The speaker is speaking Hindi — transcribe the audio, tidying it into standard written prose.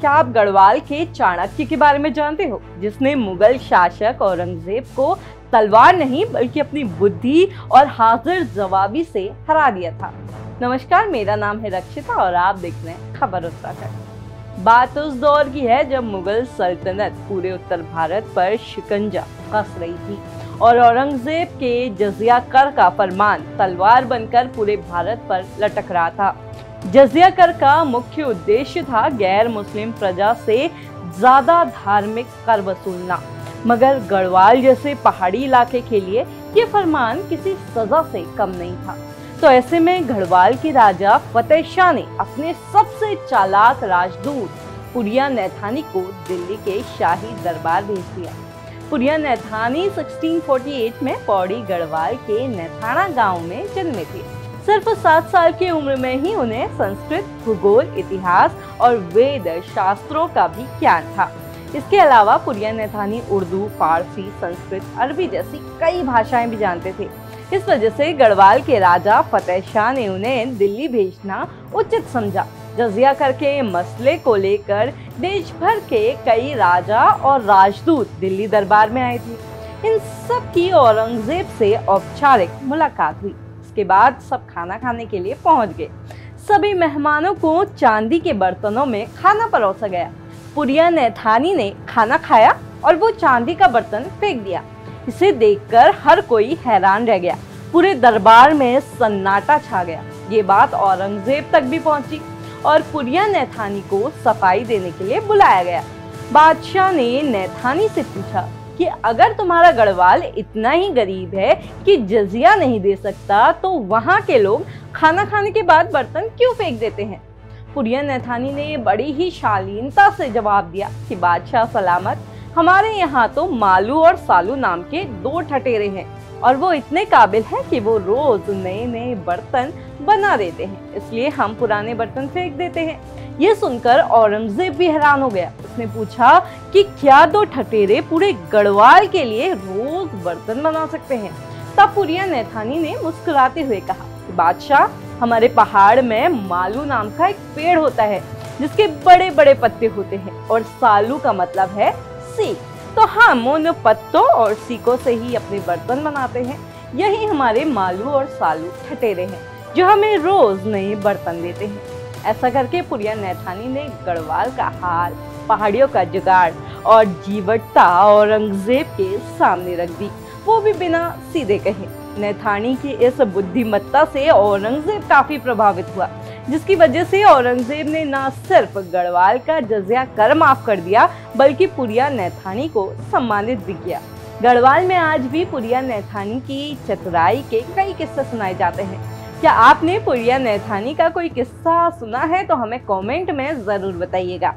क्या आप गढ़वाल के चाणक्य के बारे में जानते हो, जिसने मुगल शासक औरंगजेब को तलवार नहीं बल्कि अपनी बुद्धि और हाजिर जवाबी से हरा दिया था। नमस्कार, मेरा नाम है रक्षिता और आप देख रहे हैं खबर उत्तराखंड। बात उस दौर की है जब मुगल सल्तनत पूरे उत्तर भारत पर शिकंजा कस रही थी और औरंगजेब के जजिया कर का फरमान तलवार बनकर पूरे भारत पर लटक रहा था। जजिया कर का मुख्य उद्देश्य था गैर मुस्लिम प्रजा से ज्यादा धार्मिक कर वसूलना, मगर गढ़वाल जैसे पहाड़ी इलाके के लिए ये फरमान किसी सजा से कम नहीं था। तो ऐसे में गढ़वाल के राजा फतेह शाह ने अपने सबसे चालाक राजदूत पुरिया नैथानी को दिल्ली के शाही दरबार भेज दिया। पुरिया नैथानी 1648 में पौड़ी गढ़वाल के नैथाना गांव में जन्मे थे। सिर्फ 7 साल की उम्र में ही उन्हें संस्कृत, भूगोल, इतिहास और वेद शास्त्रों का भी ज्ञान था। इसके अलावा पुरिया नैथानी उर्दू, फारसी, संस्कृत, अरबी जैसी कई भाषाएं भी जानते थे। इस वजह से गढ़वाल के राजा फतेह शाह ने उन्हें दिल्ली भेजना उचित समझा। जजिया कर के मसले को लेकर देश भर के कई राजा और राजदूत दिल्ली दरबार में आए थे। इन सब की औरंगजेब से औपचारिक मुलाकात हुई। इसके बाद सब खाना खाने के लिए पहुंच गए। सभी मेहमानों को चांदी के बर्तनों में खाना परोसा गया। पुरिया नैथानी ने खाना खाया और वो चांदी का बर्तन फेंक दिया। इसे देखकर हर कोई हैरान रह गया। पूरे दरबार में सन्नाटा छा गया। ये बात औरंगजेब तक भी पहुंची और पुरिया नैथानी को सफाई देने के लिए बुलाया गया। बादशाह ने नैथानी से पूछा कि अगर तुम्हारा गढ़वाल इतना ही गरीब है कि जजिया नहीं दे सकता, तो वहां के लोग खाना खाने के बाद बर्तन क्यों फेंक देते हैं? पुरिया नैथानी ने बड़ी ही शालीनता से जवाब दिया कि बादशाह सलामत, हमारे यहाँ तो मालू और सालू नाम के 2 ठटेरे हैं और वो इतने काबिल हैं कि वो रोज नए नए बर्तन बना देते हैं, इसलिए हम पुराने बर्तन फेंक देते हैं। ये सुनकर औरंगजेब भी हैरान हो गया। उसने पूछा कि क्या 2 ठटेरे पूरे गढ़वाल के लिए रोज बर्तन बना सकते हैं? तब पुरिया नैथानी ने मुस्कुराते हुए कहा कि बादशाह, हमारे पहाड़ में मालू नाम का एक पेड़ होता है जिसके बड़े बड़े पत्ते होते हैं और सालू का मतलब है सीख। तो हम उन पत्तों और सीखों से ही अपने बर्तन बनाते हैं। यही हमारे मालू और सालू ठटेरे हैं जो हमें रोज नए बर्तन देते हैं। ऐसा करके पुरिया नैथानी ने गढ़वाल का हाल, पहाड़ियों का जुगाड़ और जीवटता औरंगजेब के सामने रख दी, वो भी बिना सीधे कहे। नैथानी की इस बुद्धिमत्ता से औरंगजेब काफी प्रभावित हुआ, जिसकी वजह से औरंगजेब ने न सिर्फ गढ़वाल का जजिया कर माफ कर दिया बल्कि पुरिया नैथानी को सम्मानित भी किया। गढ़वाल में आज भी पुरिया नैथानी की चतुराई के कई किस्से सुनाए जाते हैं। क्या आपने पुरिया नैथानी का कोई किस्सा सुना है तो हमें कमेंट में जरूर बताइएगा।